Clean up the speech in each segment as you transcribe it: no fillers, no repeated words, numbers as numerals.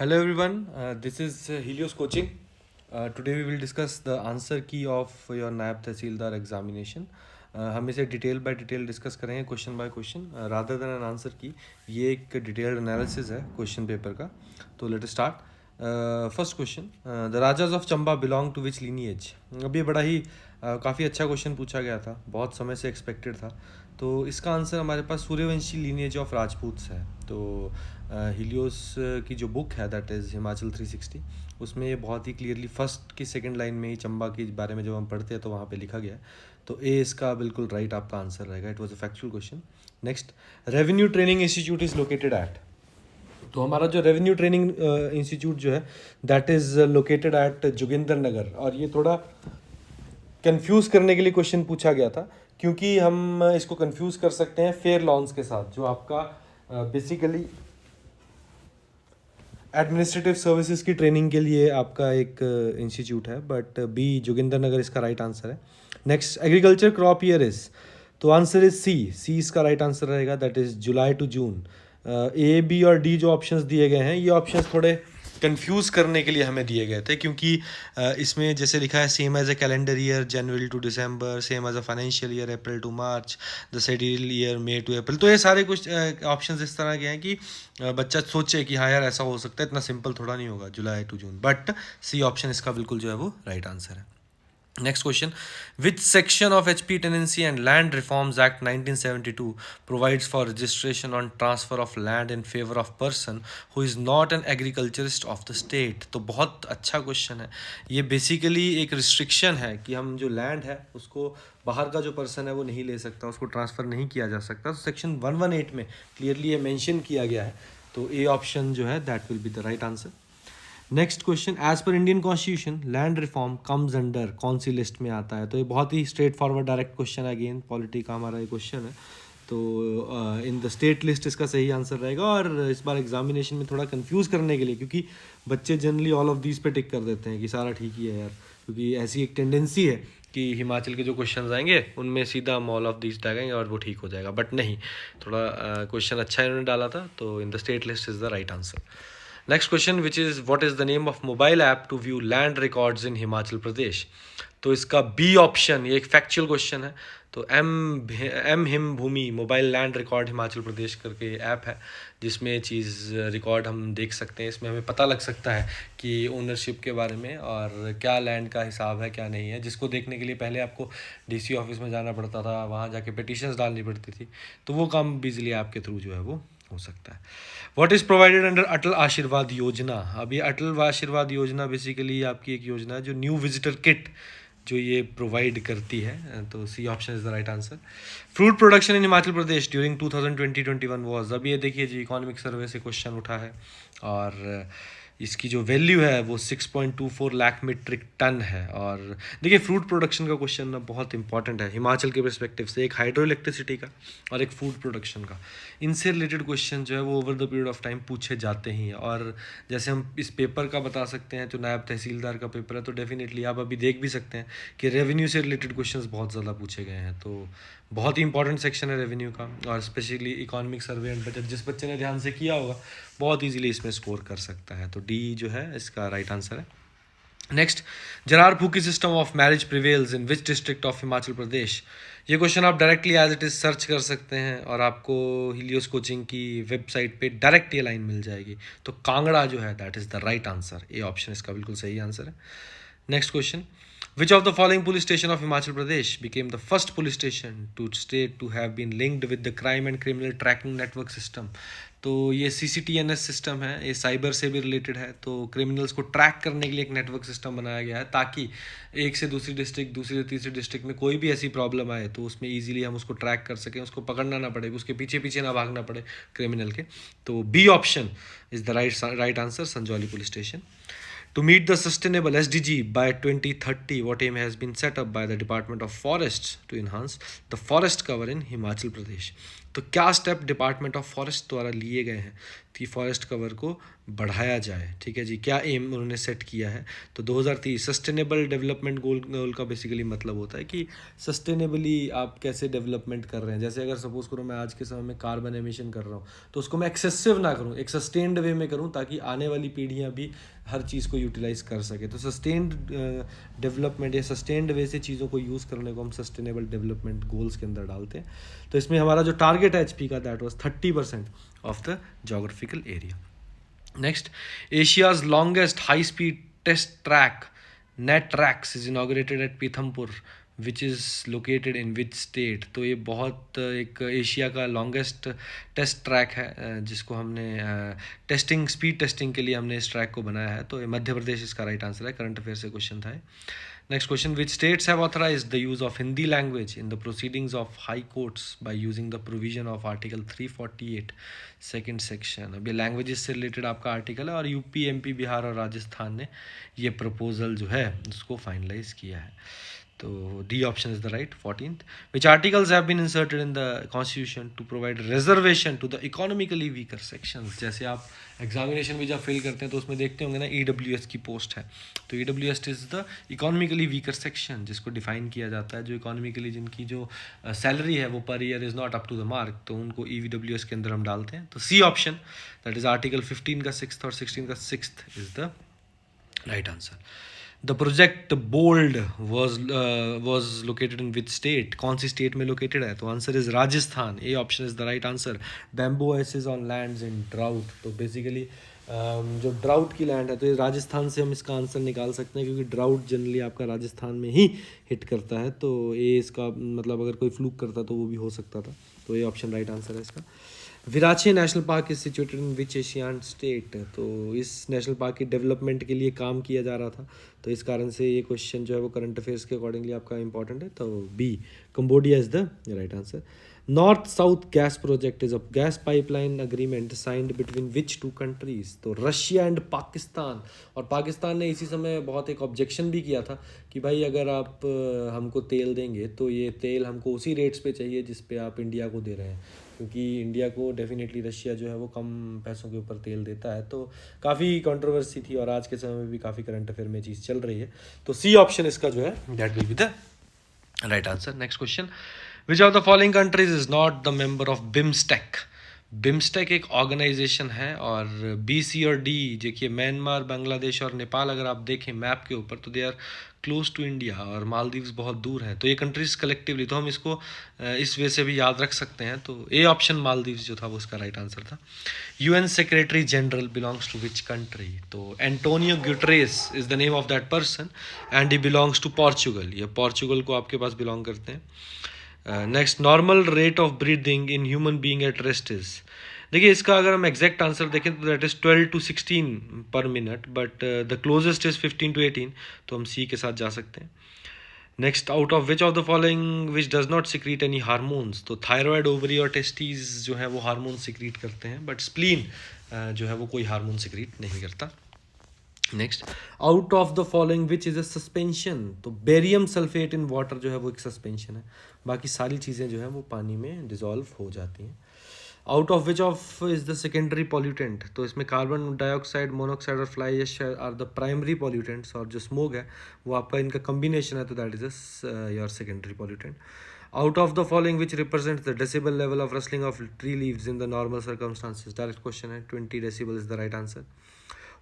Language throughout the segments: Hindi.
Hello everyone, this is Helios Coaching. Today we will discuss the answer key of your नायब तहसीलदार एग्जामिनेशन. हम इसे डिटेल बाय डिटेल डिस्कस करेंगे question by question rather than an answer की. ये एक डिटेल्ड एनालिसिस है क्वेश्चन पेपर का. तो let start. First question, the Rajas of Chamba belong to which lineage. अब ये बड़ा ही काफ़ी अच्छा क्वेश्चन पूछा गया था, बहुत समय से एक्सपेक्टेड था. तो इसका आंसर हमारे पास सूर्यवंशी लीनिएज ऑफ राजपूत्स है. तो हिलियोस की जो बुक है दैट इज़ हिमाचल 360, उसमें ये बहुत ही क्लियरली फर्स्ट की सेकंड लाइन में ही चंबा के बारे में जब हम पढ़ते हैं तो वहाँ पे लिखा गया है. तो ए इसका बिल्कुल राइट आपका आंसर रहेगा. It was a factual question. Next, revenue training institute is located at. तो हमारा जो रेवेन्यू ट्रेनिंग इंस्टीट्यूट जो है that is located at Joginder Nagar. और ये थोड़ा कंफ्यूज करने के लिए क्वेश्चन पूछा गया था, क्योंकि हम इसको कंफ्यूज कर सकते हैं फेयर लॉन्स के साथ, जो आपका बेसिकली एडमिनिस्ट्रेटिव सर्विसेज की ट्रेनिंग के लिए आपका एक इंस्टीट्यूट है. बट बी जोगिंदर नगर इसका राइट आंसर है. Next, agriculture crop year is. तो आंसर इज सी. सी इसका राइट आंसर रहेगा. That is July to June. A B और डी जो ऑप्शंस दिए गए हैं, ये ऑप्शंस थोड़े कंफ्यूज करने के लिए हमें दिए गए थे, क्योंकि इसमें जैसे लिखा है same as a calendar year January to December, same as a financial year April to March, the schedule year May to April. तो ये सारे कुछ ऑप्शंस इस तरह के हैं कि बच्चा सोचे कि हाँ यार ऐसा हो सकता है, इतना सिंपल थोड़ा नहीं होगा July to June. But C option इसका बिल्कुल जो है वो राइट आंसर है. Next question, which section of HP Tenancy and Land Reforms Act 1972 provides for registration on transfer of land in favor of person who is not an agriculturist of the state. तो बहुत अच्छा क्वेश्चन है ये. बेसिकली एक रिस्ट्रिक्शन है कि हम जो लैंड है उसको बाहर का जो पर्सन है वो नहीं ले सकता, उसको ट्रांसफ़र नहीं किया जा सकता. तो सेक्शन 118 में क्लियरली ये मेंशन किया गया है. तो ए ऑप्शन जो है that will be the right answer. Next question, as per Indian constitution land reform comes under कौन सी लिस्ट में आता है. तो ये बहुत ही स्ट्रेट फॉरवर्ड डायरेक्ट क्वेश्चन है. अगेन पॉलिटी का हमारा ये क्वेश्चन है. तो इन द स्टेट लिस्ट इसका सही आंसर रहेगा. और इस बार एग्जामिनेशन में थोड़ा कंफ्यूज करने के लिए, क्योंकि बच्चे जनरली ऑल ऑफ दीज पे टिक कर देते हैं कि सारा ठीक ही है यार, क्योंकि ऐसी एक टेंडेंसी है कि हिमाचल के जो क्वेश्चन आएंगे उनमें सीधा हम ऑल ऑफ दीज टैगेंगे और वो ठीक हो जाएगा. बट नहीं, थोड़ा क्वेश्चन अच्छा इन्होंने डाला था. तो in the state list is the right answer. Next question, which is what is the name of mobile app to view land records in Himachal Pradesh. तो इसका बी ऑप्शन, ये एक फैक्चुअल क्वेश्चन है. तो एम हिम भूमि mobile land record Himachal Pradesh करके ऐप है, जिसमें ये चीज़ रिकॉर्ड हम देख सकते हैं. इसमें हमें पता लग सकता है कि ओनरशिप के बारे में और क्या लैंड का हिसाब है क्या नहीं है, जिसको देखने के लिए पहले आपको डीसी ऑफिस में जाना पड़ता था, वहाँ जाके पिटिशंस डालनी पड़ती थी. तो वो काम बिजली ऐप के थ्रू जो है वो हो सकता है. व्हाट इज़ प्रोवाइडेड अंडर अटल आशीर्वाद योजना. अब ये अटल आशीर्वाद योजना बेसिकली आपकी एक योजना है जो न्यू विजिटर किट जो ये प्रोवाइड करती है. तो C option is the right answer. Fruit production in Himachal Pradesh during 2020-21 was. अब ये देखिए जी, इकोनॉमिक सर्वे से क्वेश्चन उठा है और इसकी जो वैल्यू है वो 6.24 लाख मीट्रिक टन है. और देखिए, फ्रूट प्रोडक्शन का क्वेश्चन ना बहुत इंपॉर्टेंट है हिमाचल के परस्पेक्टिव से. एक हाइड्रो इलेक्ट्रिसिटी का और एक फूड प्रोडक्शन का, इनसे रिलेटेड क्वेश्चन जो है वो over the period of time पूछे जाते ही हैं. और जैसे हम इस पेपर का बता सकते हैं, जो नायब तहसीलदार का पेपर है, तो डेफिनेटली आप अभी देख भी सकते हैं कि रेवेन्यू से रिलेटेड क्वेश्चंस बहुत ज़्यादा पूछे गए हैं. तो बहुत ही इंपॉर्टेंट सेक्शन है रेवेन्यू का. और specially economic survey and budget जिस बच्चे ने ध्यान से किया होगा बहुत इजीली इसमें स्कोर कर सकता है. तो डी जो है इसका राइट आंसर है. Next, Jarar Phooki system of marriage prevails in which district of Himachal Pradesh. ये क्वेश्चन आप directly as it is search कर सकते हैं और आपको हिलियोस कोचिंग की वेबसाइट पे डायरेक्ट ये लाइन मिल जाएगी. तो कांगड़ा जो है that is the right answer. A option इसका बिल्कुल सही आंसर है. Next question, which of the following police station of Himachal Pradesh became the first police station to state to have been linked with the crime and criminal tracking network system. तो ये CCTNS सिस्टम है, ये साइबर से भी रिलेटेड है. तो क्रिमिनल्स को ट्रैक करने के लिए एक नेटवर्क सिस्टम बनाया गया है, ताकि एक से दूसरी डिस्ट्रिक्ट, दूसरी से तीसरी डिस्ट्रिक्ट में कोई भी ऐसी प्रॉब्लम आए तो उसमें इजीली हम उसको ट्रैक कर सकें, उसको पकड़ना ना पड़े, उसके पीछे पीछे ना भागना पड़े क्रिमिनल के. तो B option is the right answer, Sanjauli police station. To meet the sustainable SDG by 2030, what aim has been set up by the Department of Forests to enhance the forest cover in Himachal Pradesh. तो क्या स्टेप डिपार्टमेंट ऑफ फॉरेस्ट द्वारा लिए गए हैं कि फॉरेस्ट कवर को बढ़ाया जाए, ठीक है जी, क्या एम उन्होंने सेट किया है। तो 2030 सस्टेनेबल डेवलपमेंट गोल का बेसिकली मतलब होता है कि सस्टेनेबली आप कैसे डेवलपमेंट कर रहे हैं। जैसे अगर सपोज करो मैं आज के समय में कार्बन एमिशन कर रहा हूँ तो उसको मैं एक्सेसिव ना करूँ, एक सस्टेन्ड वे में करूँ ताकि आने वाली पीढ़ियाँ भी हर चीज़ को यूटिलाइज कर सके। तो सस्टेन्ड डेवलपमेंट या सस्टेन्ड वे से चीज़ों को यूज़ करने को हम सस्टेनेबल डेवलपमेंट गोल्स के अंदर डालते हैं। तो इसमें हमारा जो टारगेट है HP का that was 30% of the geographical area. Next, Asia's longest high-speed test track, NETRACS, is inaugurated at Pithampur, which is located in which state? तो ये बहुत एक एशिया का लॉन्गेस्ट टेस्ट ट्रैक है जिसको हमने स्पीड टेस्टिंग के लिए हमने इस ट्रैक को बनाया है। तो ये मध्य प्रदेश इसका राइट आंसर है। करंट अफेयर से क्वेश्चन था। Next question, which states have authorized the use of Hindi language in the proceedings of high courts by using the provision of Article 348 second section. अब ये लैंग्वेजेस से रिलेटेड आपका आर्टिकल है और यूपी, MP, बिहार और राजस्थान ने ये प्रपोजल जो है उसको फाइनलाइज किया है। तो D option is the right. 14th, which articles have been inserted in the constitution to provide reservation to the economically weaker sections. जैसे आप एग्जामिनेशन भी जब फिल करते हैं तो उसमें देखते होंगे ना EWS की पोस्ट है, तो EWS is the economically weaker section, जिसको डिफाइन किया जाता है जो इकोनॉमिकली जिनकी जो सैलरी है वो per year is not up to the mark, तो उनको EWS के अंदर हम डालते हैं। तो C option that is article 15 का 6th और 16 का 6th is the right answer. The project bold was located in which state? कौन सी स्टेट में लोकेटेड है? तो answer is Rajasthan. A option is the right answer. Bamboo oasis on lands in drought, तो बेसिकली जो ड्राउट की लैंड है तो ये राजस्थान से हम इसका आंसर निकाल सकते हैं क्योंकि ड्राउट जनरली आपका राजस्थान में ही हिट करता है। तो ये इसका मतलब अगर कोई फ्लूक करता तो वो भी हो सकता था। तो ये ऑप्शन राइट आंसर है इसका। Virachey national park is situated in which Asian state? तो इस नेशनल पार्क की डेवलपमेंट के लिए काम किया जा रहा था, तो इस कारण से ये क्वेश्चन जो है वो करंट अफेयर्स के अकॉर्डिंगली आपका इंपॉर्टेंट है। तो B Cambodia is the right answer. North south gas project is a gas pipeline agreement signed between which two countries? तो रशिया एंड पाकिस्तान। और पाकिस्तान ने इसी समय बहुत एक ऑब्जेक्शन भी किया था कि भाई अगर आप हमको तेल देंगे तो ये तेल हमको उसी रेट्स पे चाहिए जिस पे आप इंडिया को दे रहे हैं, क्योंकि इंडिया को डेफिनेटली रशिया जो है वो कम पैसों के ऊपर तेल देता है। तो काफ़ी कंट्रोवर्सी थी और आज के समय में भी काफ़ी करंट अफेयर में चीज़ चल रही है। तो सी ऑप्शन इसका जो है that will be the right answer. Next question, which of the following countries is not the member of BIMSTEC? BIMSTEC एक ऑर्गेनाइजेशन है और बी, सी और डी देखिए म्यांमार, बांग्लादेश और नेपाल अगर आप देखें मैप के ऊपर तो they are close to India और मालदीव्स बहुत दूर है। तो ये कंट्रीज कलेक्टिवली तो हम इसको इस वे से भी याद रख सकते हैं। तो ए ऑप्शन मालदीव्स जो था वो उसका राइट आंसर था। UN secretary general belongs to which country? तो Antonio Guterres is the name of that person and he belongs to Portugal. ये पोर्चुगल को आपके पास बिलोंग करते हैं। Next, normal rate of breathing in human being at rest is? देखिए इसका अगर हम एग्जैक्ट आंसर देखें तो दैट इज 12 to 16 पर minute, but the closest is 15 to 18, तो हम सी के साथ जा सकते हैं। Next, out of which of the following which does not secrete any hormones? तो थायराइड, ओवरी और टेस्टीज जो है वो हार्मोन सिक्रीट करते हैं, बट स्प्लीन जो है वो कोई हार्मोन सिक्रीट नहीं करता। Next, out of the following which is a suspension? तो बेरियम सल्फेट इन वाटर जो है वो एक सस्पेंशन है, बाकी सारी चीज़ें जो है वो पानी में डिजॉल्व हो जाती हैं। Out of which of is the secondary pollutant? तो इसमें कार्बन डाइऑक्साइड, मोनोऑक्साइड और fly ash are the primary pollutants, और जो स्मोक है वो आपका इनका कम्बिनेशन है, तो that is your secondary pollutant. Out of the following which represents the decibel level of rustling of tree leaves in the normal circumstances? Direct question है। 20 decibel is the right answer.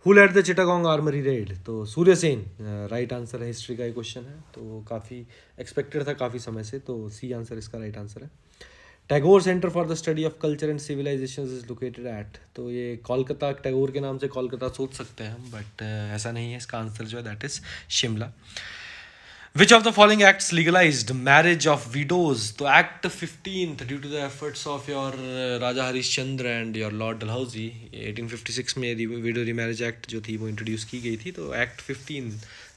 Who led the Chittagong armoury raid? तो सूर्यसेन राइट आंसर है। हिस्ट्री का ये क्वेश्चन है तो काफ़ी एक्सपेक्टेड था काफ़ी समय से, तो सी आंसर इसका राइट आंसर है। Tagore centre for the study of culture and civilisation is located at? तो ये कोलकाता, टैगोर के नाम से कोलकाता सोच सकते हैं हम, बट ऐसा नहीं है। इसका आंसर जो है that is Shimla. Which of the following acts legalized marriage of widows? तो act 15 due to the efforts of your Raja Harishchandra and your lord Dalhousie, 1856 में विडो रीमैरिज एक्ट जो थी वो इंट्रोड्यूस की गई थी। तो act 15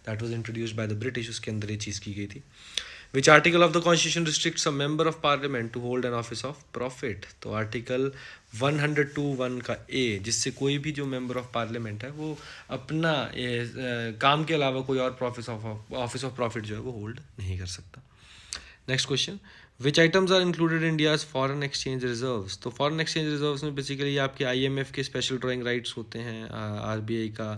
that was introduced by the British, उसके अंदर ये चीज़ की गई थी। Which article of the constitution restricts a member of parliament to hold an office of profit? तो आर्टिकल 102(1) का ए, जिससे कोई भी जो मेंबर ऑफ पार्लियामेंट है वो अपना काम के अलावा कोई और ऑफिस ऑफ प्रॉफिट जो है वो होल्ड नहीं कर सकता। Next question, which items are included India's foreign exchange reserves. तो फॉरेन एक्सचेंज रिजर्व्स में बेसिकली आपके IMF के स्पेशल ड्राइंग राइट्स होते हैं, RBI का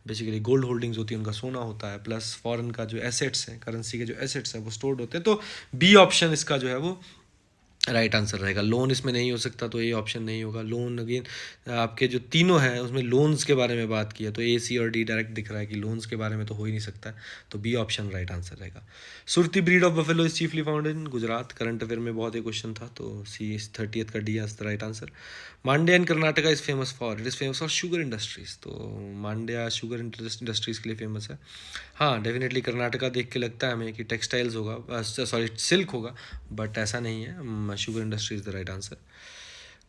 बेसिकली गोल्ड होल्डिंग्स होती है, उनका सोना होता है, प्लस फॉरेन का जो एसेट्स हैं, करेंसी के जो एसेट्स हैं वो स्टोर्ड होते हैं। तो बी ऑप्शन इसका जो है वो राइट आंसर रहेगा। लोन इसमें नहीं हो सकता, तो ए ऑप्शन नहीं होगा। लोन अगेन आपके जो तीनों हैं उसमें लोन्स के बारे में बात की है, तो A, C और D डायरेक्ट दिख रहा है कि लोन्स के बारे में तो हो ही नहीं सकता है, तो बी ऑप्शन राइट आंसर रहेगा। Surti breed of buffalo is chiefly found in Gujarat. Current affair में बहुत ही क्वेश्चन था, तो सी 30th का D is the right answer. Mandya in Karnataka is famous for, it is famous for sugar industries. तो मांड्या शुगर इंडस्ट्रीज के लिए फेमस है। हाँ डेफिनेटली कर्नाटका देख के लगता है हमें कि टेक्सटाइल्स होगा, सॉरी सिल्क होगा, बट ऐसा नहीं है। Sugar industry is the right answer.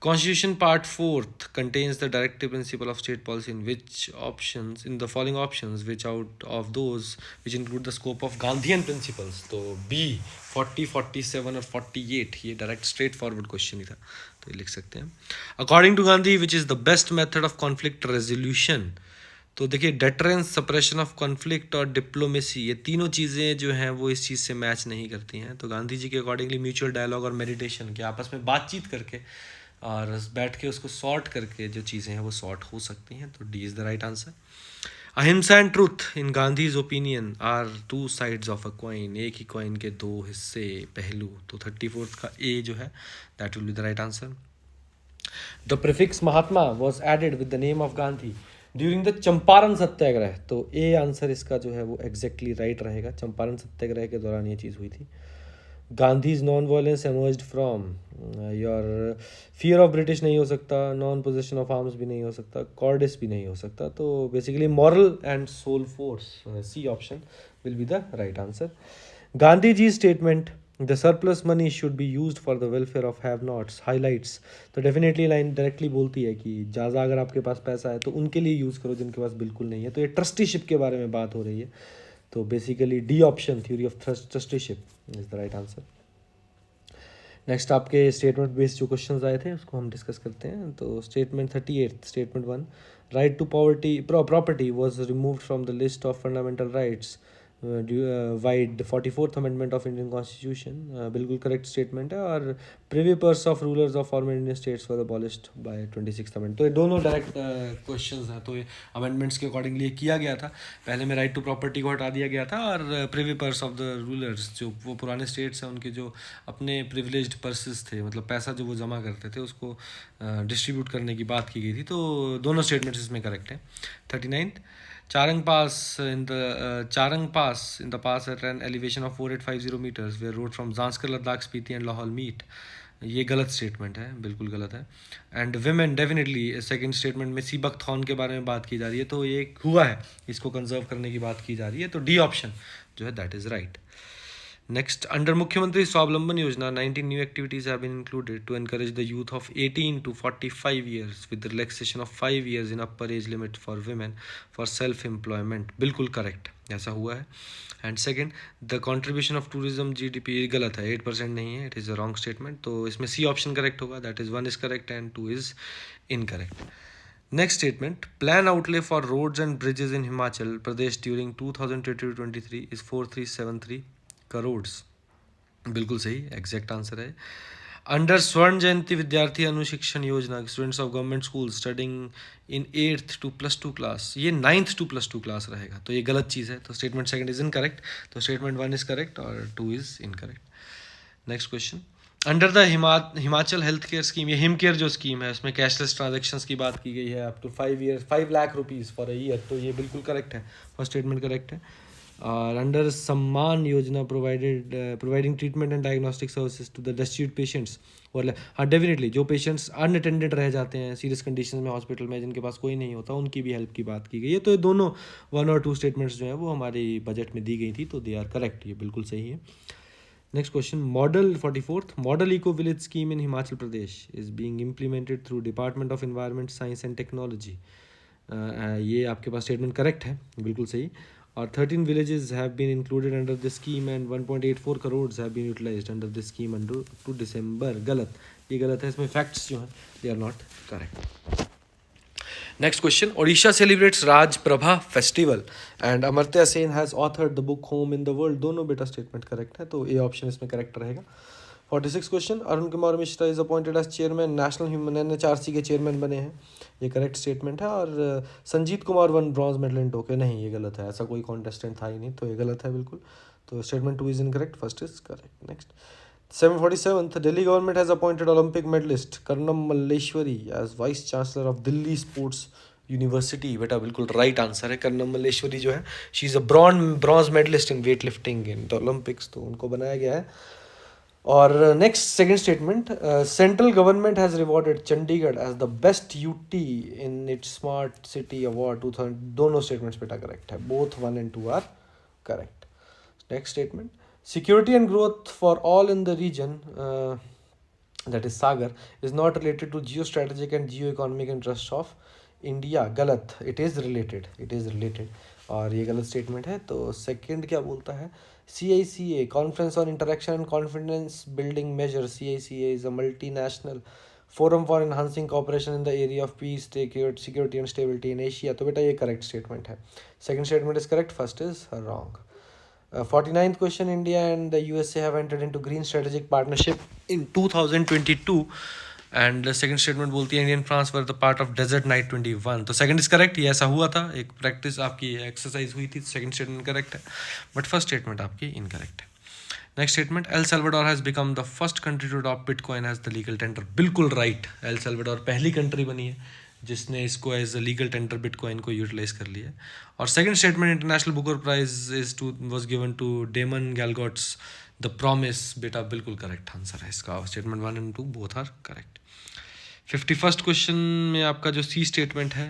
Constitution Part 4th contains the directive principle of state policy in which options, in the following options, which out of those which include the scope of Gandhian principles। तो B 40, 47 और 48 ये डायरेक्ट स्ट्रेट फॉरवर्ड क्वेश्चन ही था, तो ये लिख सकते हैं। According to Gandhi which is the best method of conflict resolution. तो देखिए डेटरेंस, सप्रेशन ऑफ कॉन्फ्लिक्ट और डिप्लोमेसी, ये तीनों चीज़ें जो हैं वो इस चीज़ से मैच नहीं करती हैं। तो गांधी जी के अकॉर्डिंगली म्यूचुअल डायलॉग और मेडिटेशन के आपस में बातचीत करके और बैठ के उसको सॉर्ट करके जो चीज़ें हैं वो सॉर्ट हो सकती हैं, तो D is the right answer. Ahimsa and truth in Gandhi's opinion are two sides of a coin, एक ही कॉइन के दो हिस्से, पहलू। तो 34th का ए जो है that will be the right answer. The prefix Mahatma was added with the name of Gandhi during the Champaran Satyagraha. तो ए आंसर इसका जो है वो एग्जैक्टली राइट रहेगा। चंपारण सत्याग्रह के दौरान ये चीज़ हुई थी। Gandhi's non violence emerged from your fear of British नहीं हो सकता, नॉन पोजेशन ऑफ आर्म्स भी नहीं हो सकता, कॉर्डिस भी नहीं हो सकता। तो basically moral and soul force, C option will be the right answer. Gandhi ji statement the surplus money should be used for the welfare of have nots highlights. तो डेफिनेटली लाइन डायरेक्टली बोलती है कि ज़्यादा अगर आपके पास पैसा है तो उनके लिए यूज़ करो जिनके पास बिल्कुल नहीं है। तो ये ट्रस्टीशिप के बारे में बात हो रही है। तो basically D option theory of trusteeship is the right answer. Next आपके स्टेटमेंट बेस्ड जो क्वेश्चंस आए थे उसको हम डिस्कस करते हैं। तो statement 38 statement 1 right to property was removed from the list of fundamental rights vide 44th amendment of Indian constitution, बिल्कुल करेक्ट स्टेटमेंट है। और privy purse of rulers of former Indian states for abolished by 26th amendment. तो ये दोनों डायरेक्ट क्वेश्चंस हैं, तो ये अमेंडमेंट्स के अकॉर्डिंगली किया गया था। पहले में राइट टू प्रॉपर्टी को हटा दिया गया था, और privy purse of the rulers जो वो पुराने स्टेट्स हैं उनके जो अपने प्रिविलेज्ड पर्सेस थे, मतलब पैसा जो वो जमा करते थे उसको डिस्ट्रीब्यूट करने की बात की गई थी। तो दोनों स्टेटमेंट्स इसमें करेक्ट हैं। 39 Charang Pass in the pass at an elevation of 4850 meters where road from Zanskar, Ladakh, Spiti and Lahaul meet। ये गलत स्टेटमेंट है, बिल्कुल गलत है। And women definitely second statement में सीबक थॉन के बारे में बात की जा रही है, तो ये हुआ है, इसको कंजर्व करने की बात की जा रही है। तो डी ऑप्शन जो है that is right. Next, under Mukhyamantri Swavlamban Yojana, 19 new activities have been included to encourage the youth of 18 to 45 years with the relaxation of 5 years in upper age limit for women for self-employment। बिल्कुल करेक्ट, ऐसा हुआ है। And second, the contribution of tourism GDP, ये गलत है, 8% नहीं है, it is a wrong statement. तो इसमें सी ऑप्शन करेक्ट होगा, that is 1 is correct and 2 is incorrect. Next statement, plan outlay for roads and bridges in Himachal Pradesh during 2022-23 is 4373 crore. बिल्कुल सही, एग्जैक्ट आंसर है। अंडर स्वर्ण जयंती विद्यार्थी अनुशिक्षण योजना, students of government school studying in 8th to +2 class, ये 9th to +2 क्लास रहेगा, तो ये गलत चीज़ है। तो स्टेटमेंट सेकंड इज इनकरेक्ट, तो स्टेटमेंट 1 इज करेक्ट और 2 is incorrect. Next question, under the Himachal health care scheme, ये हिम केयर जो स्कीम है उसमें कैशलेस ट्रांजेक्शंस की बात की गई है up to 5 lakh rupees for a year, तो ये बिल्कुल करेक्ट है, फर्स्ट स्टेटमेंट करेक्ट है। और under Samman Yojana providing treatment and diagnostic services to the destitute patients, और हाँ डेफिनेटली जो पेशेंट्स अनअटेंडेड रह जाते हैं सीरियस कंडीशन में हॉस्पिटल में, जिनके पास कोई नहीं होता, उनकी भी हेल्प की बात की गई है। तो ये दोनों 1 और 2 स्टेटमेंट्स जो हैं वो हमारे बजट में दी गई थी, तो दे आर करेक्ट, ये बिल्कुल सही है। Next question, model 44th model eco village scheme in Himachal Pradesh is being implemented through department of environment science and technology. ये आपके पास स्टेटमेंट करेक्ट है, बिल्कुल सही। और 13 villages have been included under this scheme and 1.84 crores have been utilized under this scheme under to December। गलत, ये गलत है, इसमें फैक्ट्स जो हैं they are not correct। Next question, Odisha celebrates Raj Prabha festival and Amartya Sen has authored the book home in the world, दोनों बेटा स्टेटमेंट करेक्ट है, तो ए ऑप्शन इसमें करेक्ट रहेगा। 46 question, Arun Kumar Mishra is appointed as chairman national human NHRC के चेयरमैन बने हैं, ये करेक्ट स्टेटमेंट है। और Sanjeet Kumar won bronze medal in Tokyo, नहीं ये गलत है, ऐसा कोई कॉन्टेस्टेंट था ही नहीं, तो ये गलत है बिल्कुल। तो statement 2 is incorrect, first is correct. Next 747th, Delhi government has appointed Olympic medalist Karnam Malleshwari as Vice Chancellor of Delhi Sports University। बेटा बिल्कुल राइट आंसर है। कर्नम मल्लेश्वरी जो है, she is a bronze medallist in weight lifting in the Olympics, तो उनको बनाया गया है। और next second statement, central government has rewarded Chandigarh as the best UT in its smart city award 2000। दोनों स्टेटमेंट्स बेटा करेक्ट है, both 1 and 2 are correct. Next statement, security and growth for all in the region, that is Sagar, is not related to geostrategic and geoeconomic interests of India। गलत, it is related, और ये गलत स्टेटमेंट है। तो सेकंड क्या बोलता है, CICA Conference on Interaction and Confidence Building Measure, CICA is a multinational forum for enhancing cooperation in the area of peace, security and stability in Asia। तो बेटा ये करेक्ट स्टेटमेंट है, second statement is correct, first is wrong. 49th question, India and the USA have entered into green strategic partnership in 2022, and the second statement बोलती है India and France were the part of Desert Night 21। तो सेकंड इज करेक्ट, ये ऐसा हुआ था, एक प्रैक्टिस आपकी एक्सरसाइज हुई थी, सेकंड स्टेटमेंट करेक्ट है, बट फर्स्ट स्टेटमेंट आपकी इनकरेक्ट है। Next statement, El Salvador has become the first country to adopt bitcoin as the legal tender. बिल्कुल राइट, एल सल्वाडोर पहली कंट्री बनी है जिसने इसको as a legal tender bitcoin को यूटिलाइज कर लिया। और second statement, international booker prize was given to Damon Galgut's the promise. बेटा बिल्कुल करेक्ट आंसर है इसका, statement 1 and 2 both are correct. 51st question में आपका जो सी स्टेटमेंट है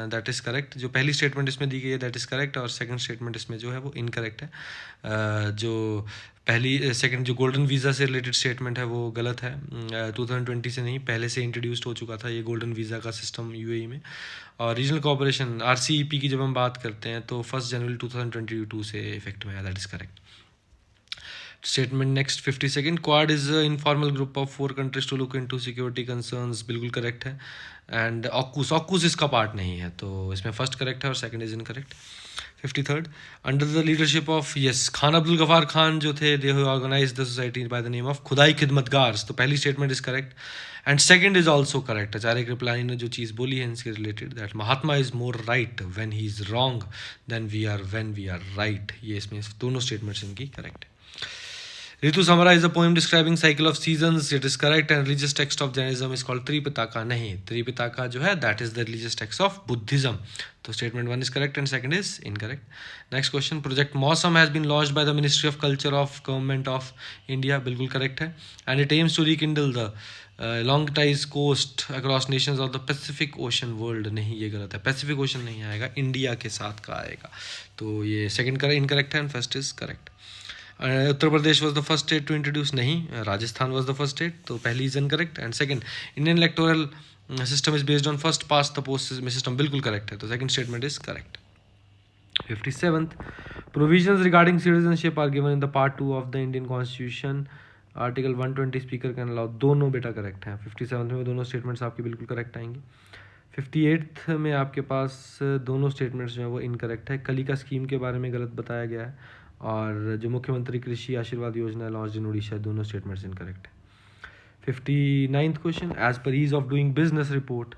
दैट इज़ करेक्ट, जो पहली स्टेटमेंट इसमें दी गई है दैट इज़ करेक्ट, और सेकंड स्टेटमेंट इसमें जो है वो इनकरेक्ट है। जो सेकंड जो गोल्डन वीज़ा से रिलेटेड स्टेटमेंट है वो गलत है, 2020 से नहीं, पहले से इंट्रोड्यूस्ड हो चुका था ये गोल्डन वीज़ा का सिस्टम UAE में। और रीजनल कोऑपरेशन RCEP की जब हम बात करते हैं तो 1 जनवरी 2022 से इफेक्ट में आया, that is correct. Statement next 52nd, Quad is informal group of 4 countries to look into security concerns, बिल्कुल करेक्ट है। एंड ऑक्यूस इसका पार्ट नहीं है, तो इसमें फर्स्ट करेक्ट है और second is incorrect. 53rd, under the leadership of Khan Abdul Gaffar Khan जो थे, they organize the society by the name of Khudai Khidmatgars. तो पहली statement is correct and second is also correct. Acharya Kripalani ने जो चीज़ बोली है इनसे related, that Mahatma is more right when he is wrong then we are when we are right, ये इसमें दोनों स्टेटमेंट्स इनकी करेक्ट है। Ritu summarized a poem describing cycle of seasons, it is correct, and religious text of Jainism is called Tripitaka। नहीं, Tripitaka जो है that is the religious text of Buddhism। तो statement 1 is correct and second is incorrect। Next question, project Mausam has been launched by the Ministry of Culture of Government of India, बिल्कुल correct है, and it aims to rekindle the long ties coast across nations of the Pacific Ocean world। नहीं ये गलत है, Pacific Ocean नहीं आएगा, इंडिया के साथ का आएगा, तो ये second incorrect है and first is correct। Uttar Pradesh was the first state to introduce, नहीं, Rajasthan was the first state, तो पहली is incorrect. And second, Indian electoral system is based on first past the post system, बिल्कुल करेक्ट है, तो second statement is correct. 57th, provisions regarding citizenship are given in the part 2 of the Indian constitution, article 120 speaker can allow, दोनों बेटा करेक्ट हैं। 57th में दोनों स्टेटमेंट्स आपकी बिल्कुल करेक्ट आएंगी। 58th में आपके पास दोनों स्टेटमेंट्स जो है वो इनकरेक्ट है, कलिका स्कीम के बारे में गलत बताया गया है, और जो मुख्यमंत्री कृषि आशीर्वाद योजना लॉन्च इन उड़ीसा, दोनों स्टेटमेंट्स इनकरेक्ट है। 59th question, as per ease of doing business report,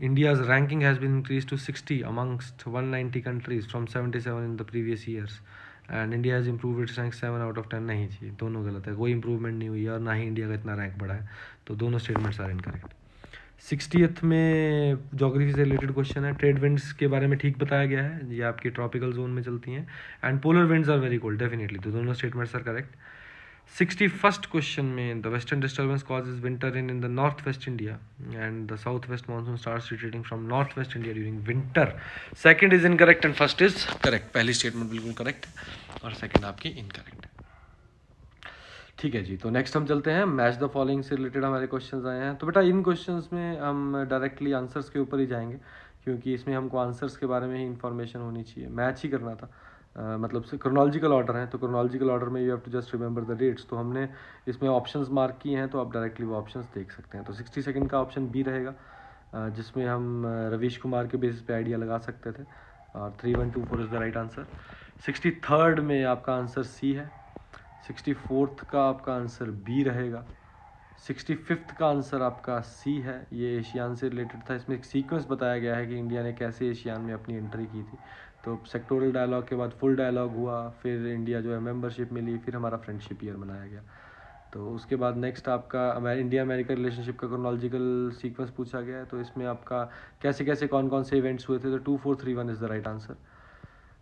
India's ranking has been increase to 60 amongst 190 countries from 77 in the previous years, and India has improve its rank 7 out of 10। नहीं जी, दोनों गलत है, कोई इंप्रूवमेंट नहीं हुई है और ना ही इंडिया का इतना रैंक बढ़ा है, तो दोनों स्टेटमेंट्स आर इनकरेक्ट। 60th में जोग्राफी से रिलेटेड क्वेश्चन है, ट्रेड विंड्स के बारे में ठीक बताया गया है, ये आपकी ट्रॉपिकल जोन में चलती हैं, and polar winds are very cold, definitely, तो दोनों statements are correct. 61st question में, the western disturbance causes winter in the north west India and the south west monsoon starts retreating from north west India during winter, second is incorrect and first is correct. पहली स्टेटमेंट बिल्कुल करेक्ट और सेकंड आपकी इनकरेक्ट। ठीक है जी, तो नेक्स्ट हम चलते हैं, मैच द फॉलोइंग से रिलेटेड हमारे क्वेश्चंस आए हैं। तो बेटा इन क्वेश्चंस में हम डायरेक्टली आंसर्स के ऊपर ही जाएंगे, क्योंकि इसमें हमको आंसर्स के बारे में ही इन्फॉर्मेशन होनी चाहिए, मैच ही करना था, मतलब से क्रोनोलॉजिकल ऑर्डर है, तो क्रोनोलॉजिकल ऑर्डर में you have to just remember the dates, तो हमने इसमें ऑप्शंस मार्क किए हैं, तो आप डायरेक्टली वो ऑप्शंस देख सकते हैं। तो 62nd का ऑप्शन बी रहेगा, जिसमें हम रवीश कुमार के बेसिस पे आइडिया लगा सकते थे, और 3124 is the right answer. 63rd में आपका आंसर सी है। 64th का आपका आंसर बी रहेगा। 65th का आंसर आपका सी है, ये एशियान से रिलेटेड था। इसमें एक सीक्वेंस बताया गया है कि इंडिया ने कैसे एशियान में अपनी एंट्री की थी। तो सेक्टोरल डायलॉग के बाद फुल डायलॉग हुआ, फिर इंडिया जो है मेंबरशिप मिली, फिर हमारा फ्रेंडशिप ईयर मनाया गया। तो उसके बाद नेक्स्ट आपका इंडिया अमेरिका रिलेशनशिप का क्रोनोलॉजिकल सीक्वेंस पूछा गया है। तो इसमें आपका कैसे कैसे कौन कौन से इवेंट्स हुए थे, तो 2431 is the right answer.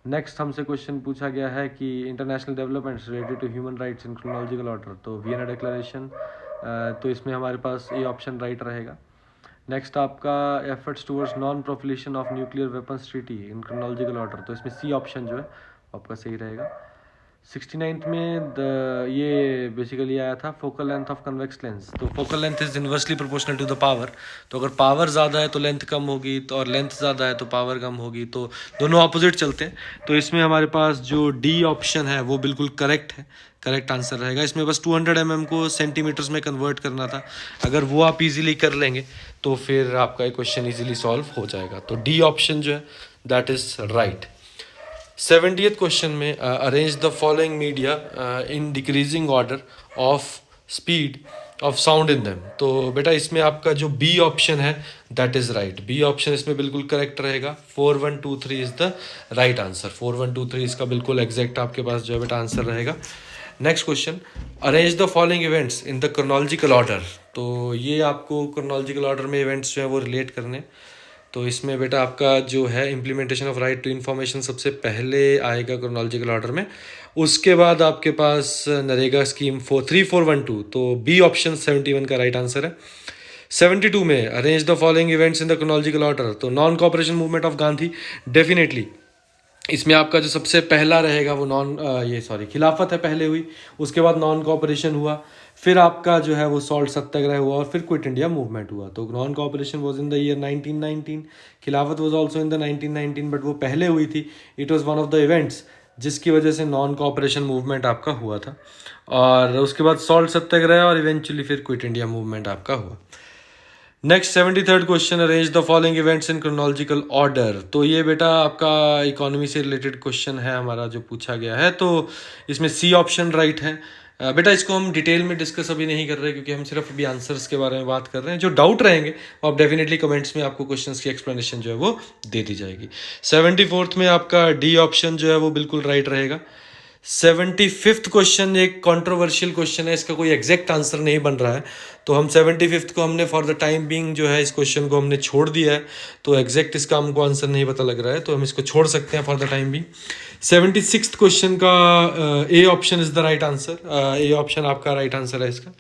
Next हमसे क्वेश्चन पूछा गया है कि international developments related to human rights in chronological order, तो वियना डिक्लेरेशन, तो इसमें हमारे पास ए ऑप्शन राइट रहेगा। नेक्स्ट आपका efforts towards non proliferation of nuclear weapons treaty in chronological order, तो इसमें सी ऑप्शन जो है आपका सही रहेगा। 69th में ये बेसिकली आया था focal length of convex lens, तो focal length is inversely proportional to the power. तो अगर पावर ज़्यादा है तो लेंथ कम होगी, तो और लेंथ ज़्यादा है तो पावर कम होगी, तो दोनों अपोजिट चलते हैं। तो इसमें हमारे पास जो डी ऑप्शन है वो बिल्कुल करेक्ट है, करेक्ट आंसर रहेगा। इसमें बस 200 mm को सेंटीमीटर्स में कन्वर्ट करना था, अगर वो आप इजीली कर लेंगे तो फिर आपका क्वेश्चन इजीली सॉल्व हो जाएगा। तो डी ऑप्शन जो है that is right. 70th question में arrange the following media in decreasing order of speed of sound in them, तो बेटा इसमें आपका जो बी ऑप्शन है that is right. B option इसमें बिल्कुल करेक्ट रहेगा। 4123 इज़ द राइट आंसर। 4123 इसका बिल्कुल एग्जैक्ट आपके पास जो है बेटा आंसर रहेगा। Next question, arrange the following events in the chronological order, तो ये आपको क्रोनोलॉजिकल ऑर्डर में इवेंट्स जो है वो रिलेट करने। तो इसमें बेटा आपका जो है implementation of right to information सबसे पहले आएगा क्रोनोलॉजिकल ऑर्डर में। उसके बाद आपके पास नरेगा स्कीम 3412, तो बी ऑप्शन 71 का राइट आंसर है। 72 में arrange the following events in the chronological order, तो non cooperation movement of Gandhi, definitely इसमें आपका जो सबसे पहला रहेगा वो खिलाफत है पहले हुई, उसके बाद नॉन कॉपरेशन हुआ, फिर आपका जो है वो सॉल्ट सत्याग्रह हुआ और फिर क्विट इंडिया मूवमेंट हुआ। तो non corporation was in the year 1919, खिलाफत was also in the 1919, but वो पहले हुई थी। It was one of the events जिसकी वजह से नॉन कॉपरेशन मूवमेंट आपका हुआ था, और उसके बाद सॉल्ट सत्याग्रह और इवेंचुअली फिर क्विट इंडिया मूवमेंट आपका हुआ। Next 73rd question, arrange the following events in chronological order, तो ये बेटा आपका इकोनॉमी से रिलेटेड क्वेश्चन है हमारा जो पूछा गया है, तो इसमें सी ऑप्शन राइट है। बेटा इसको हम डिटेल में डिस्कस अभी नहीं कर रहे क्योंकि हम सिर्फ अभी आंसर्स के बारे में बात कर रहे हैं। जो डाउट रहेंगे वो आप डेफिनेटली कमेंट्स में आपको क्वेश्चंस की एक्सप्लेनेशन जो है वो दे दी जाएगी। 74th में आपका डी ऑप्शन जो है वो बिल्कुल राइट रहेगा। 75th क्वेश्चन एक कंट्रोवर्शियल क्वेश्चन है, इसका कोई एग्जैक्ट आंसर नहीं बन रहा है, तो हम 75th को हमने फॉर द टाइम बीइंग जो है इस क्वेश्चन को हमने छोड़ दिया है। तो एग्जैक्ट इसका हमको आंसर नहीं पता लग रहा है, तो हम इसको छोड़ सकते हैं for the time being. 76th question का A option is the right answer, A option आपका राइट आंसर है इसका।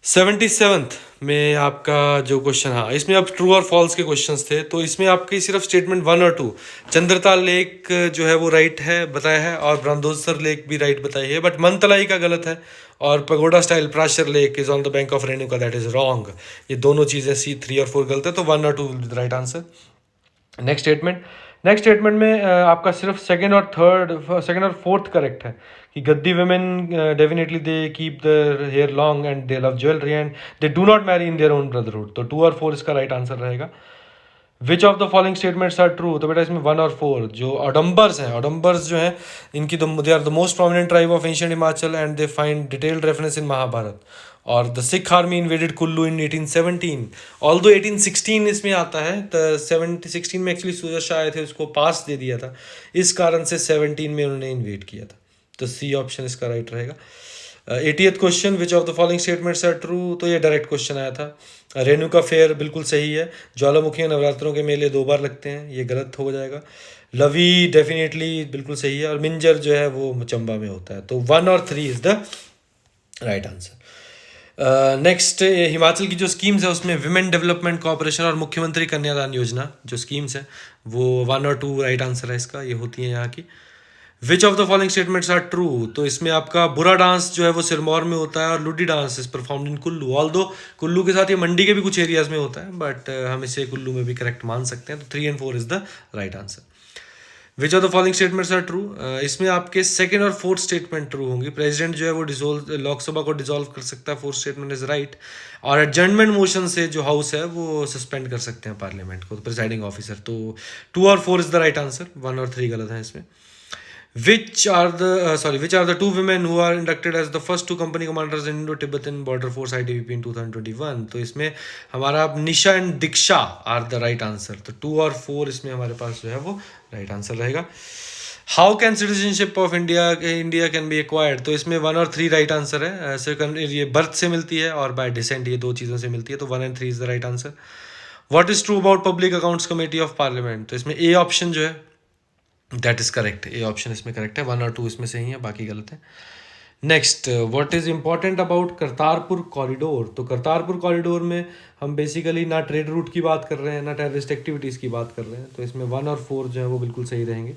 77th में आपका जो क्वेश्चन, हाँ इसमें अब ट्रू और फॉल्स के क्वेश्चंस थे, तो इसमें आपकी सिर्फ स्टेटमेंट 1 और 2, चंद्रताल लेक जो है वो राइट है बताया है, और ब्रह्मोत्सर लेक भी राइट बताई है, बट मनतलाई का गलत है, और pagoda style Prashar lake is on the bank of Renuka, that is wrong. ये दोनों चीज़ें सी 3 और 4 गलत है, तो 1 और 2 will be the right answer. Next statement में आपका सिर्फ सेकंड और फोर्थ करेक्ट है कि Gaddi women definitely they keep their hair long and they love jewellery and they do not marry in their own brotherhood, तो 2 और 4 इसका राइट आंसर रहेगा। Which of the following statements are true, तो बेटा इसमें 1 और 4 जो ऑडम्बर्स हैं, ऑडम्बर्स जो हैं इनकी they are the most prominent tribe of ancient Himachal and they find detailed reference in Mahabharata, और the Sikh army invaded Kullu in 1817, although 1816 इसमें आता है, तो 16 में एक्चुअली सूरज शाह आए थे, उसको पास दे दिया था, इस कारण से 17 में उन्होंने इन्वेड किया था, तो सी ऑप्शन इसका राइट रहेगा। 80th question, which of the following statements are true, तो ये डायरेक्ट क्वेश्चन आया था। रेणुका फेयर बिल्कुल सही है, ज्वालामुखी नवरात्रों के मेले 2 बार लगते हैं, ये गलत हो जाएगा। लवी डेफिनेटली बिल्कुल सही है, और मिंजर जो है वो चंबा में होता है, तो 1 और 3 is the right answer. Next Himachal की जो स्कीम्स है उसमें विमेन डेवलपमेंट कॉर्पोरेशन और मुख्यमंत्री कन्यादान योजना जो स्कीम्स है वो 1 और 2 राइट आंसर है इसका, ये होती है यहाँ की। Which of the following statements are true, तो इसमें आपका बुरा डांस जो है वो सिरमौर में होता है, और luddi dance is performed in Kullu, although Kullu के साथ ये मंडी के भी कुछ एरियाज में होता है, बट हम इसे कुल्लू में भी करेक्ट मान सकते हैं, तो 3 और 4 is the right answer. Which of the following statements are true, इसमें आपके सेकंड और फोर्थ स्टेटमेंट ट्रू होंगी। प्रेसिडेंट जो है वो लोकसभा को डिसॉल्व कर सकता है, फोर्थ स्टेटमेंट इज राइट, और एडजर्नमेंट मोशन से जो हाउस है वो सस्पेंड कर सकते हैं पार्लियामेंट को, प्रिसाइडिंग ऑफिसर, तो 2 और 4 इज द राइट आंसर, 1 और 3 गलत है इसमें। Which are the two women who are inducted as the first two company commanders in Indo-Tibetan Border Force ITBP in 2021? तो इसमें हमारा Nisha and Diksha are the right answer. तो 2 और 4 इसमें हमारे पास जो है वो राइट आंसर रहेगा. How can citizenship of India can be acquired? तो इसमें 1 और 3 राइट आंसर है. ये बर्थ से मिलती है और बाय डिसेंट, ये दो चीज़ों से मिलती है. तो 1 and 3 is the right answer. What is true about public accounts committee of parliament? तो इसमें ए ऑप्शन जो है that is correct. A option इसमें करेक्ट है. 1 और 2 इसमें सही है, बाकी गलत है. Next, what is important about Kartarpur corridor? तो करतारपुर कॉरिडोर में हम बेसिकली ना ट्रेड रूट की बात कर रहे हैं ना टेररिस्ट एक्टिविटीज़ की बात कर रहे हैं. तो इसमें 1 और 4 जो है वो बिल्कुल सही रहेंगे.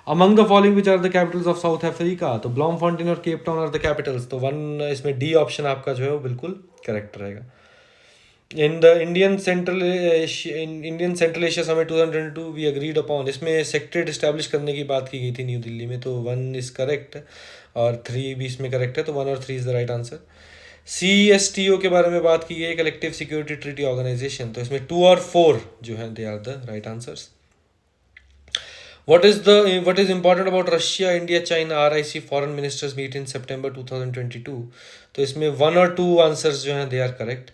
Among the following which are the capitals of South Africa? तो ब्लॉमफॉन्टेन और Cape Town are the capitals. तो 1 इसमें डी ऑप्शन आपका जो है वो बिल्कुल करेक्ट रहेगा. In the Indian Central Asia summit 2022 we agreed upon, इसमें सेक्रेटरीट इस्टेब्लिश करने की बात की गई थी न्यू दिल्ली में. तो 1 इज करेक्ट और 3 भी इसमें करेक्ट है. तो 1 और 3 is the right answer. CSTO के बारे में बात की गई, कलेक्टिव सिक्योरिटी ट्रीटी ऑर्गेनाइजेशन. तो इसमें 2 और 4 जो है they are the right answers. What is important about Russia, India, China RIC foreign ministers meet in September 2022? तो इसमें 1 और 2 आंसर्स जो हैं they are correct.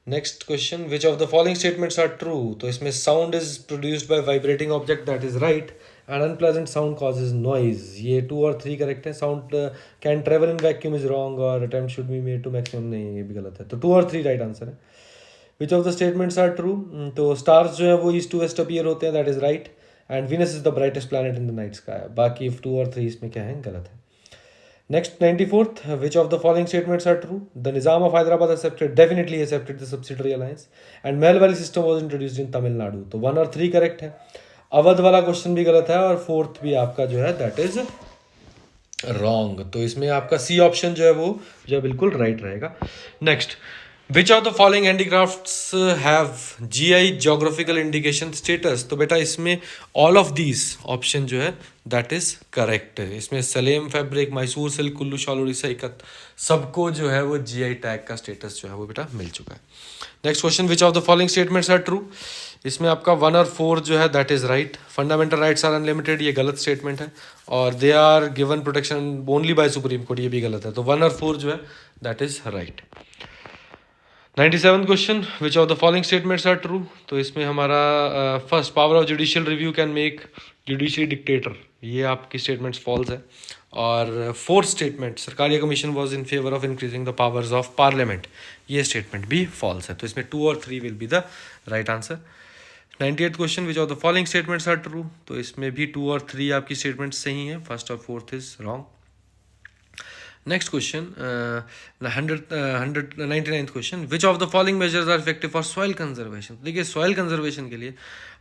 Next question, which of the following statements are true? तो इसमें sound is produced by vibrating object, that is right. And unpleasant sound causes noise, ये 2 और 3 करेक्ट है. Sound can travel in vacuum is wrong और attempt should be made to maximum, नहीं ये भी गलत है. तो 2 और 3 राइट आंसर है. Which of the statements are true? तो स्टार्स जो है वो ईस्ट टू वेस्ट अपीयर होते हैं, that is right. And Venus is the brightest planet in the night sky. बाकी 2 और 3 इसमें क्या है, गलत है. Next, 94th, which of the following statements are true? The Nizam of Hyderabad definitely accepted the subsidiary alliance, and Mahal Wali system was introduced in Tamil Nadu. तो 1 और 3 करेक्ट है. अवध वाला क्वेश्चन भी गलत है और 4th भी आपका जो है दैट इज रॉन्ग. तो इसमें आपका सी ऑप्शन जो है वो जो है बिल्कुल राइट रहेगा. Next, which of the following handicrafts have GI geographical indication status? तो बेटा इसमें ऑल ऑफ दीज ऑप्शन जो है दैट इज करेक्ट है. इसमें Salem fabric, Mysore silk, Kullu shawl, Orissa ikat, सबको जो है वो GI टैग का स्टेटस जो है वो बेटा मिल चुका है. Next question, which of the following statements are true? इसमें आपका 1 और 4 जो है that is right. Fundamental rights are unlimited, ये गलत स्टेटमेंट है. और they are given protection only by supreme court, ये भी गलत है. तो 1 और 4 जो है that is right. 97th question, which of the following statements are true? तो इसमें हमारा first, power of judicial review can make judiciary dictator, ये आपकी स्टेटमेंट्स फॉल्स है. और फोर्थ स्टेटमेंट, सरकारी commission was in favour of increasing the powers of parliament, ये स्टेटमेंट भी फॉल्स है. तो इसमें 2 और 3 will be the right answer. 98th question, which of the following statements are true? तो इसमें भी 2 और 3 आपकी स्टेटमेंट्स सही हैं. फर्स्ट और fourth is wrong. Next question, 199th question, which of the following measures are effective for soil conservation? देखिए सॉइल कंजर्वेशन के लिए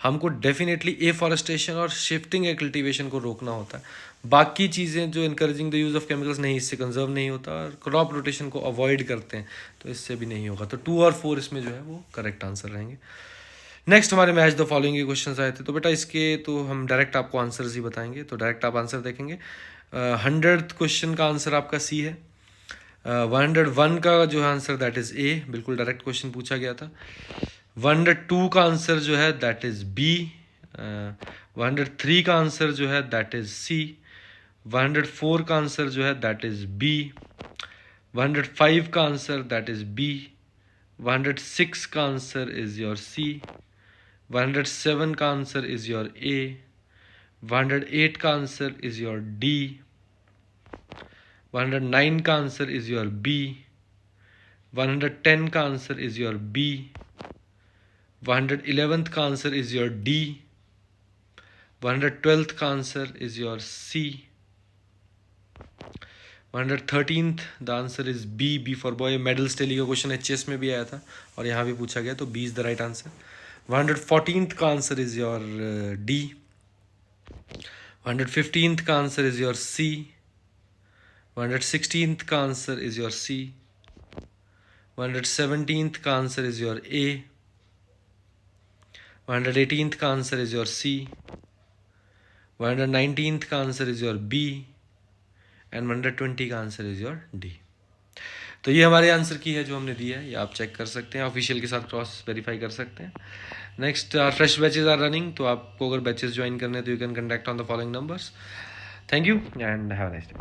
हमको डेफिनेटली एफॉरेस्टेशन और शिफ्टिंग या कल्टीवेशन को रोकना होता है. बाकी चीज़ें जो encouraging the use of chemicals, नहीं, इससे कंजर्व नहीं होता. और क्रॉप रोटेशन को अवॉइड करते हैं तो इससे भी नहीं होगा. तो 2 और 4 इसमें जो है वो करेक्ट आंसर रहेंगे. नेक्स्ट हमारे मैच द फॉलोइंग के क्वेश्चन आए थे. तो बेटा इसके तो हम डायरेक्ट आपको आंसर्स ही बताएंगे. तो डायरेक्ट आप आंसर देखेंगे. 100th क्वेश्चन का आंसर आपका सी है. 101 का जो है आंसर दैट इज़ ए, बिल्कुल डायरेक्ट क्वेश्चन पूछा गया था. 102 का आंसर जो है दैट इज़ बी. 103 का आंसर जो है दैट इज़ सी. 104 का आंसर जो है दैट इज़ बी. 105 का आंसर दैट इज़ बी. 106 का आंसर इज़ योर सी. 107 का आंसर इज़ योर ए. 108 का आंसर इज़ योर डी. 109 का आंसर इज़ योर बी. 110 का answer is your B. 111th का answer is your D. 112th का answer is your C. 113th the answer is B, B for boy. Medal स्टेली का क्वेश्चन HS में भी आया था और यहाँ भी पूछा गया, तो B is the right answer. 114th का answer is your D. 115th का answer is your C. 116th का answer is your C. 117th का answer is your A. 118th का answer is your C. 119th का answer is your B. And 120 का आंसर इज़ योर डी. तो ये हमारे आंसर की है जो हमने दिया है, ये आप चेक कर सकते हैं, ऑफिशियल के साथ क्रॉस वेरीफाई कर सकते हैं. Next, fresh batches are running. तो आपको अगर बैचेज ज्वाइन करने हैं तो you can contact on the following numbers. Thank you and have a nice day.